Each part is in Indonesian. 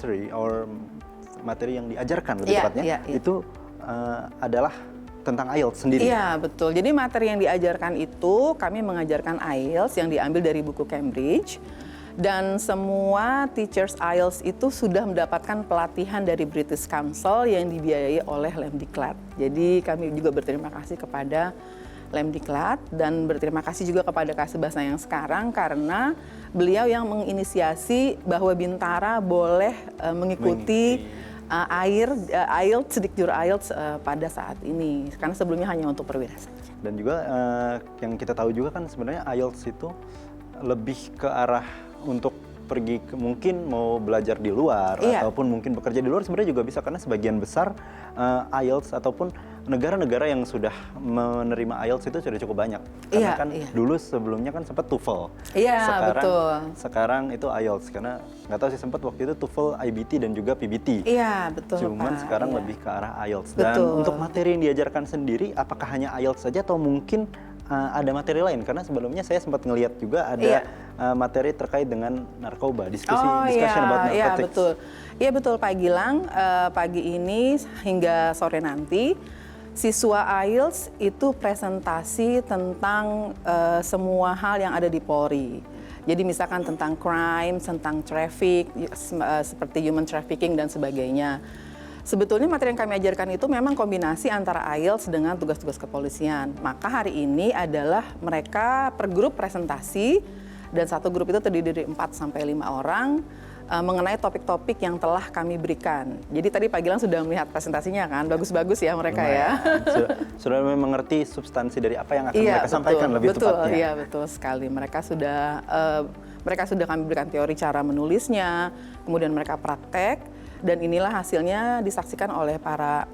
material or materi yang diajarkan lebih tepatnya itu adalah tentang IELTS sendiri. Iya, betul. Jadi materi yang diajarkan itu kami mengajarkan IELTS yang diambil dari buku Cambridge. Dan semua teachers IELTS itu sudah mendapatkan pelatihan dari British Council yang dibiayai oleh Lemdiklat. Jadi kami juga berterima kasih kepada Lemdiklat dan berterima kasih juga kepada Kasbasa yang sekarang karena beliau yang menginisiasi bahwa Bintara boleh mengikuti IELTS, Dikjur IELTS pada saat ini. Karena sebelumnya hanya untuk perwira saja. Dan juga yang kita tahu juga kan sebenarnya IELTS itu lebih ke arah untuk pergi mungkin mau belajar di luar ataupun mungkin bekerja di luar sebenarnya juga bisa karena sebagian besar IELTS ataupun negara-negara yang sudah menerima IELTS itu sudah cukup banyak. Karena dulu sebelumnya kan sempat TOEFL. Sekarang itu IELTS karena nggak tahu sih sempat waktu itu TOEFL, IBT dan juga PBT. Iya, betul. Cuman sekarang lebih ke arah IELTS. Dan untuk materi yang diajarkan sendiri apakah hanya IELTS saja atau mungkin ada materi lain? Karena sebelumnya saya sempat ngelihat juga ada materi terkait dengan narkoba, discussion about narcotics. Iya, betul. Iya, betul Pak Gilang. Pagi ini hingga sore nanti, siswa IELTS itu presentasi tentang semua hal yang ada di Polri. Jadi misalkan tentang crime, tentang traffic, seperti human trafficking dan sebagainya. Sebetulnya materi yang kami ajarkan itu memang kombinasi antara IELTS dengan tugas-tugas kepolisian. Maka hari ini adalah mereka per grup presentasi dan satu grup itu terdiri dari 4-5 orang mengenai topik-topik yang telah kami berikan. Jadi tadi Pak Gilang sudah melihat presentasinya kan, bagus-bagus ya mereka ya. Sudah mengerti substansi dari apa yang akan mereka sampaikan lebih tepatnya. Iya, betul sekali. Mereka sudah kami berikan teori cara menulisnya, kemudian mereka praktek. Dan inilah hasilnya disaksikan oleh para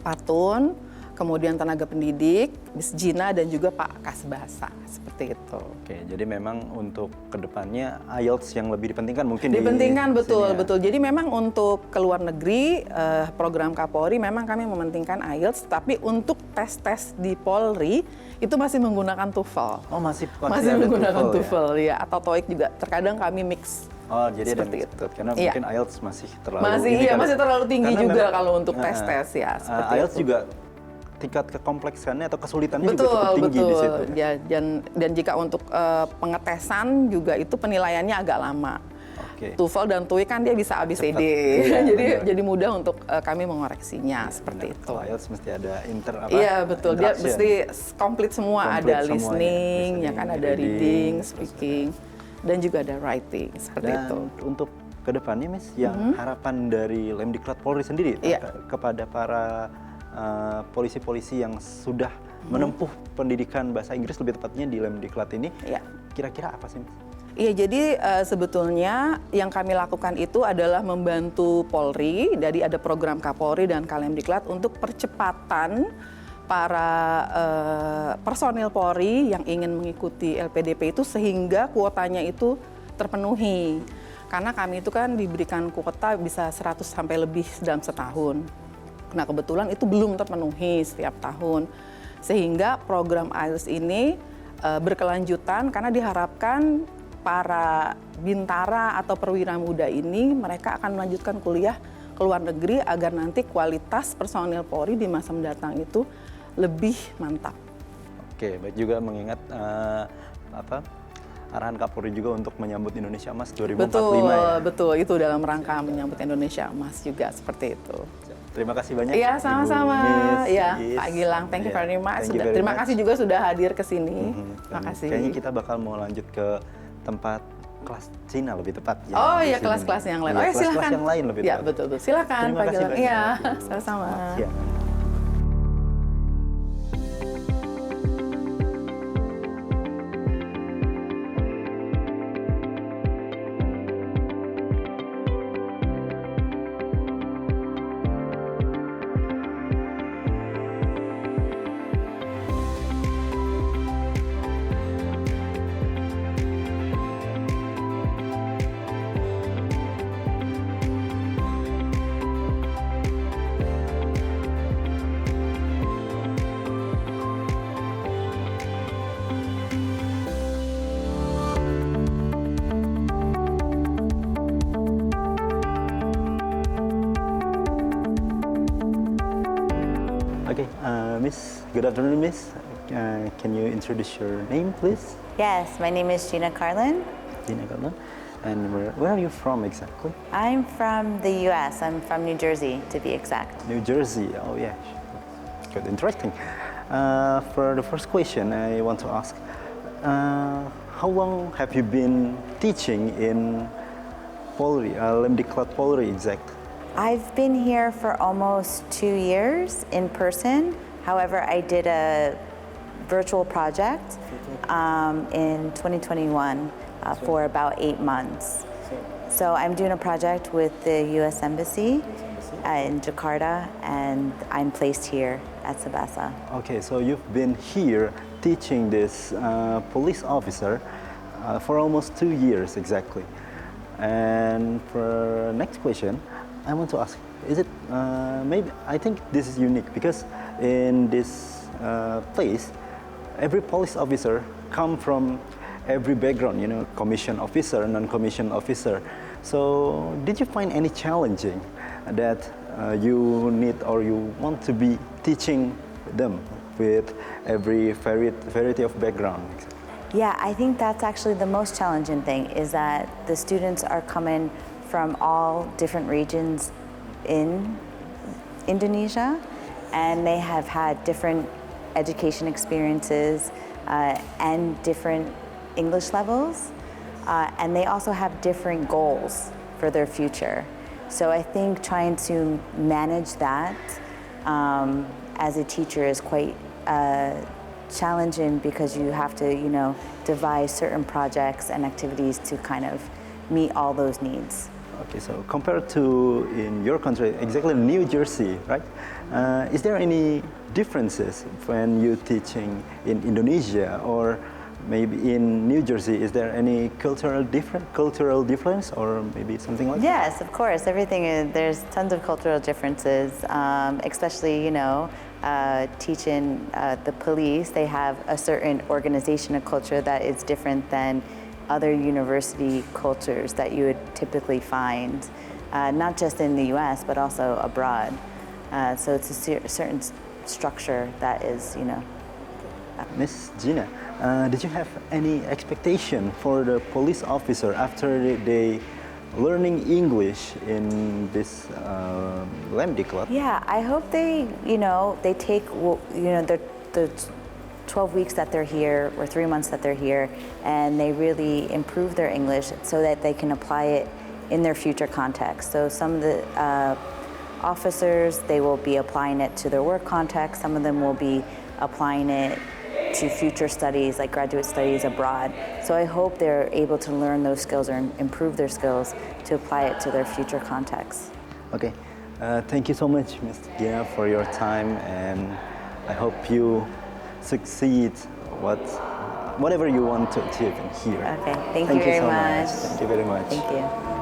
patun, kemudian tenaga pendidik, Miss Gina dan juga Pak Kasbasa, seperti itu. Oke, jadi memang untuk kedepannya IELTS yang lebih dipentingkan mungkin dipentingkan, betul. Jadi memang untuk ke luar negeri, program Kapolri memang kami mementingkan IELTS, tapi untuk tes-tes di Polri itu masih menggunakan TOEFL. Oh, masih menggunakan TOEFL ya, atau TOEIC juga. Terkadang kami mix. Oh, jadi ada itu. Karena mungkin IELTS masih terlalu masih terlalu tinggi juga kalau untuk tes-tes ya, seperti IELTS itu. juga tingkat kekompleksannya atau kesulitannya juga cukup tinggi di situ. Ya, dan jika untuk pengetesan juga itu penilaiannya agak lama. TOEFL dan TOEIC kan dia bisa ABCD, jadi mudah untuk kami mengoreksinya seperti itu. IELTS mesti ada Iya, betul. Dia mesti komplit semua, ada listening, ya kan, ada reading, speaking, dan juga ada writing seperti itu. Untuk kedepannya, Miss, yang harapan dari Lemdiklat Polri sendiri kepada para polisi-polisi yang sudah menempuh pendidikan bahasa Inggris lebih tepatnya di Lemdiklat ini, kira-kira apa sih, Miss? Iya, jadi sebetulnya yang kami lakukan itu adalah membantu Polri, jadi ada program Kapolri dan Kalemdiklat untuk percepatan para personil Polri yang ingin mengikuti LPDP itu sehingga kuotanya itu terpenuhi. Karena kami itu kan diberikan kuota bisa 100 sampai lebih dalam setahun. Nah, kebetulan itu belum terpenuhi setiap tahun. Sehingga program IELTS ini berkelanjutan karena diharapkan para bintara atau perwira muda ini mereka akan melanjutkan kuliah ke luar negeri agar nanti kualitas personil Polri di masa mendatang itu lebih mantap. Oke, baik, juga mengingat arahan Kapolri juga untuk menyambut Indonesia Emas 2045 Betul, itu dalam rangka menyambut Indonesia Emas juga seperti itu. Terima kasih banyak. Iya, sama-sama. Iya, Pak Gilang, thank you very much. Terima kasih juga sudah hadir ke sini. Terima kasih. Kayaknya kita bakal mau lanjut ke tempat kelas Cina lebih tepat. Oh iya, kelas-kelas yang lain. Oh ya, silakan. Kelas yang lain lebih tepat. Ya, betul. Silakan Pak Gilang. Iya, sama-sama. Miss, good afternoon, Miss. Can you introduce your name, please? Yes, my name is Gina Carlin. Gina Carlin. And where are you from exactly? I'm from the US. I'm from New Jersey, to be exact. New Jersey. Oh yeah, good, interesting. For the first question, I want to ask, how long have you been teaching in Polri, Lemdiklat Polri exact? I've been here for almost 2 years in person. However, I did a virtual project in 2021 for about 8 months. So I'm doing a project with the U.S. Embassy in Jakarta, and I'm placed here at Sabasa. Okay, so you've been here teaching this police officer for almost 2 years exactly. And for next question, I want to ask, is it maybe, I think this is unique because in this place, every police officer come from every background, you know, commissioned officer, non-commissioned officer. So did you find any challenging that you need or you want to be teaching them with every variety of background? Yeah, I think that's actually the most challenging thing, is that the students are coming from all different regions in Indonesia, and they have had different education experiences and different English levels, and they also have different goals for their future. So I think trying to manage that as a teacher is quite challenging, because you have to, you know, devise certain projects and activities to kind of meet all those needs. Okay, so compared to in your country, exactly New Jersey, right? Is there any differences when you teaching in Indonesia or maybe in New Jersey? Is there any cultural difference or maybe something like that? Yes, of course. Everything is, there's tons of cultural differences, especially, you know, teaching the police. They have a certain organizational culture that is different than other university cultures that you would typically find, not just in the US, but also abroad. So it's a certain structure that is, you know. Miss Gina, did you have any expectation for the police officer after they learning English in this Lemdiklat? Yeah, I hope they, you know, they take, you know, the 12 weeks that they're here or 3 months that they're here, and they really improve their English so that they can apply it in their future context. So some of the officers, they will be applying it to their work context. Some of them will be applying it to future studies, like graduate studies abroad. So I hope they're able to learn those skills or improve their skills to apply it to their future context. Okay, thank you so much, Ms. Gina, for your time, and I hope you succeed whatever you want to achieve in here. Okay, thank you very so much. Thank you very much. Thank you.